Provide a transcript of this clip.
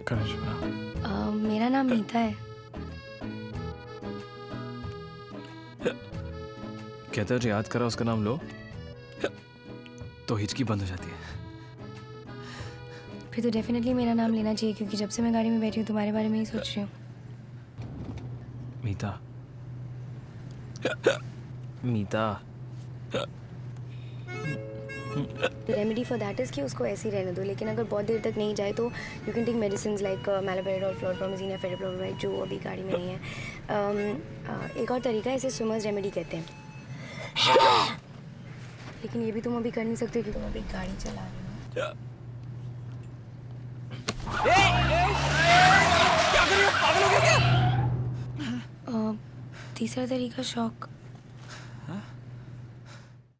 करिश्मा। मेरा नाम मीता है। कहते हो जो याद करा उसका नाम लो तो हिचकी बंद हो जाती है। फिर तो डेफिनेटली मेरा नाम लेना चाहिए, क्योंकि जब से मैं गाड़ी में बैठी हूँ तुम्हारे बारे में ही सोच रही हूँ। मीता, मीता। रेमेडी फॉर दैट इज़ कि उसको ऐसे ही रहने दो, लेकिन अगर बहुत देर तक नहीं जाए तो you can take medicine like haloperidol, chlorpromazine या फेरिप्रोमाइड, जो अभी गाड़ी में नहीं है। एक और तरीका है, इसे स्विमर्स रेमेडी कहते हैं। लेकिन ये भी तुम अभी कर नहीं सकते क्योंकि तुम अभी गाड़ी चला रही हो। क्या कर रही हो? पागल हो गया क्या? तीसरा तरीका शॉक